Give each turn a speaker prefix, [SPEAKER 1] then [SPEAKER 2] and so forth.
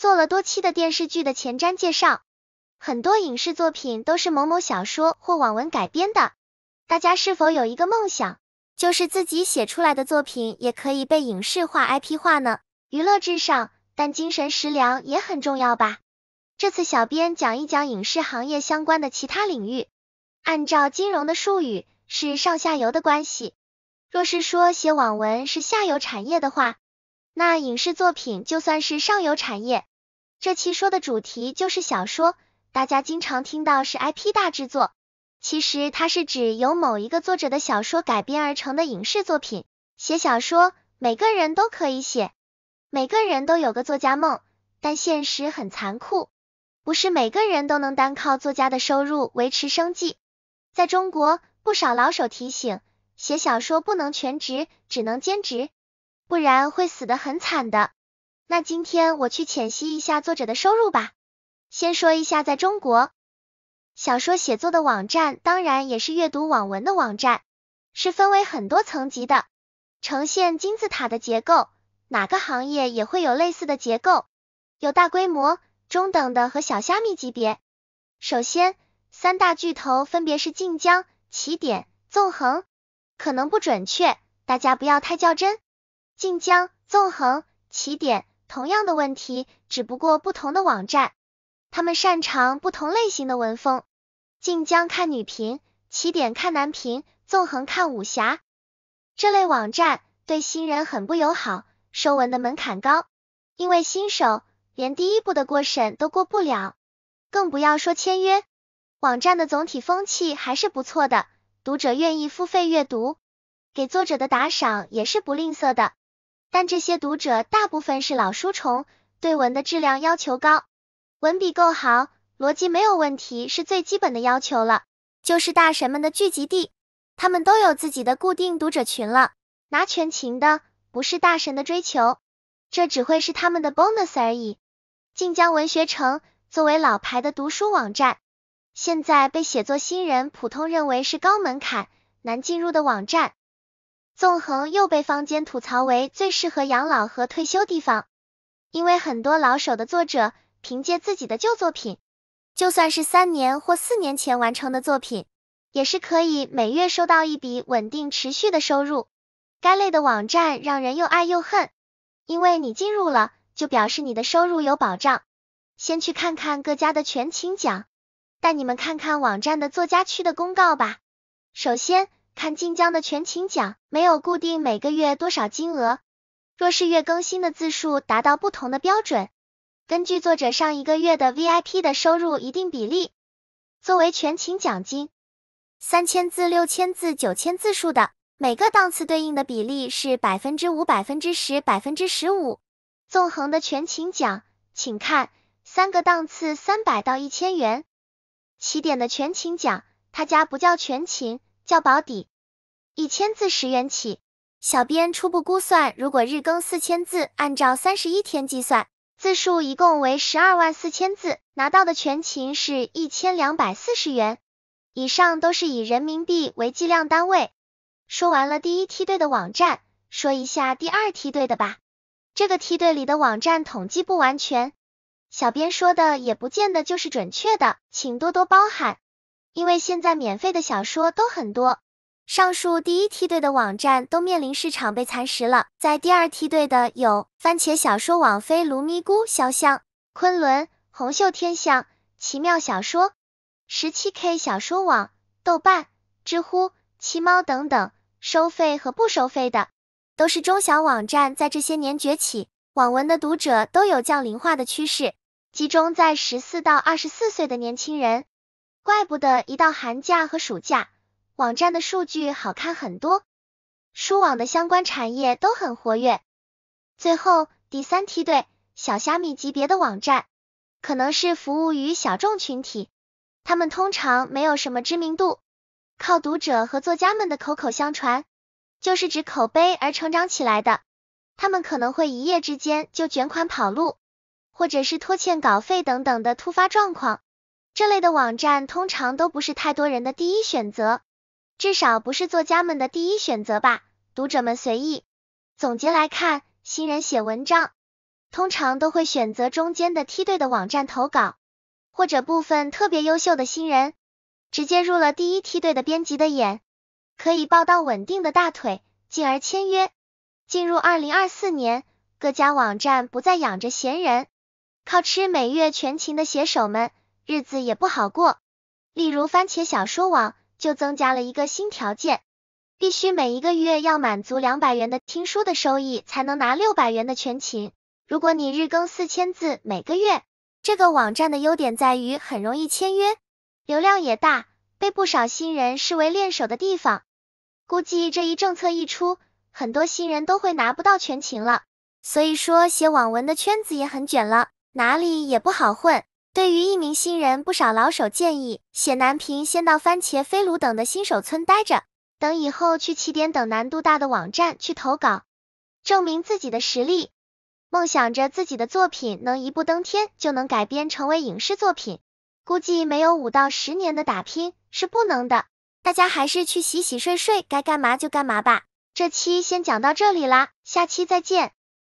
[SPEAKER 1] 做了多期的电视剧的前瞻介绍。很多影视作品都是某某小说或网文改编的。大家是否有一个梦想，就是自己写出来的作品也可以被影视化、IP 化呢？娱乐至上，但精神食粮也很重要吧。这次小编讲一讲影视行业相关的其他领域。按照金融的术语，是上下游的关系。若是说写网文是下游产业的话，那影视作品就算是上游产业。这期说的主题就是小说，大家经常听到是 IP 大制作，其实它是指由某一个作者的小说改编而成的影视作品。写小说，每个人都可以写，每个人都有个作家梦，但现实很残酷，不是每个人都能单靠作家的收入维持生计。在中国，不少老手提醒，写小说不能全职，只能兼职，不然会死得很惨的。那今天我去浅析一下作者的收入吧。先说一下在中国，小说写作的网站当然也是阅读网文的网站，是分为很多层级的，呈现金字塔的结构，哪个行业也会有类似的结构，有大规模、中等的和小虾米级别。首先，三大巨头分别是晋江、起点、纵横，可能不准确，大家不要太较真。晋江、纵横、起点，同样的问题，只不过不同的网站，他们擅长不同类型的文风。晋江看女频，起点看男频，纵横看武侠。这类网站对新人很不友好，收文的门槛高，因为新手连第一步的过审都过不了，更不要说签约。网站的总体风气还是不错的，读者愿意付费阅读，给作者的打赏也是不吝啬的。但这些读者大部分是老书虫，对文的质量要求高，文笔够好，逻辑没有问题是最基本的要求了，就是大神们的聚集地，他们都有自己的固定读者群了，拿全勤的不是大神的追求，这只会是他们的 bonus 而已。晋江文学城作为老牌的读书网站，现在被写作新人普通认为是高门槛、难进入的网站。纵横又被坊间吐槽为最适合养老和退休地方，因为很多老手的作者凭借自己的旧作品，就算是3年或4年前完成的作品，也是可以每月收到一笔稳定持续的收入。该类的网站让人又爱又恨，因为你进入了，就表示你的收入有保障。先去看看各家的全勤奖，带你们看看网站的作家区的公告吧。首先，看晋江的全勤奖，没有固定每个月多少金额，若是月更新的字数达到不同的标准，根据作者上一个月的 VIP 的收入一定比例，作为全勤奖金。3000字、6000字、9000字数的，每个档次对应的比例是 5%、10%、15%。纵横的全勤奖，请看3个档次300到1000元。起点的全勤奖，他家不叫全勤，叫保底，1000字10元起。小编初步估算，如果日更4000字，按照31天计算，字数一共为124000字，拿到的全勤是1240元。以上都是以人民币为计量单位。说完了第一梯队的网站，说一下第二梯队的吧。这个梯队里的网站统计不完全，小编说的也不见得就是准确的，请多多包涵。因为现在免费的小说都很多，上述第一梯队的网站都面临市场被蚕食了。在第二梯队的有番茄小说、网飞、卢咪咕、潇湘、昆仑、红袖天象、奇妙小说、17K 小说网、豆瓣、知乎、七猫等等，收费和不收费的，都是中小网站在这些年崛起，网文的读者都有降龄化的趋势，集中在14到24岁的年轻人。怪不得一到寒假和暑假，网站的数据好看很多，书网的相关产业都很活跃。最后第三梯队，小虾米级别的网站，可能是服务于小众群体，他们通常没有什么知名度，靠读者和作家们的口口相传，就是指口碑而成长起来的。他们可能会一夜之间就卷款跑路，或者是拖欠稿费等等的突发状况。这类的网站通常都不是太多人的第一选择，至少不是作家们的第一选择吧，读者们随意。总结来看，新人写文章通常都会选择中间的梯队的网站投稿，或者部分特别优秀的新人，直接入了第一梯队的编辑的眼，可以抱到稳定的大腿，进而签约。进入2024年，各家网站不再养着闲人，靠吃每月全勤的写手们，日子也不好过。例如番茄小说网就增加了一个新条件，必须每一个月要满足200元的听书的收益，才能拿600元的全勤。如果你日更4000字每个月，这个网站的优点在于很容易签约，流量也大，被不少新人视为练手的地方。估计这一政策一出，很多新人都会拿不到全勤了。所以说写网文的圈子也很卷了，哪里也不好混。对于一名新人，不少老手建议写男频先到番茄、飞卢等的新手村待着，等以后去起点等难度大的网站去投稿，证明自己的实力。梦想着自己的作品能一步登天，就能改编成为影视作品，估计没有5到10年的打拼是不能的。大家还是去洗洗睡睡，该干嘛就干嘛吧。这期先讲到这里啦，下期再见。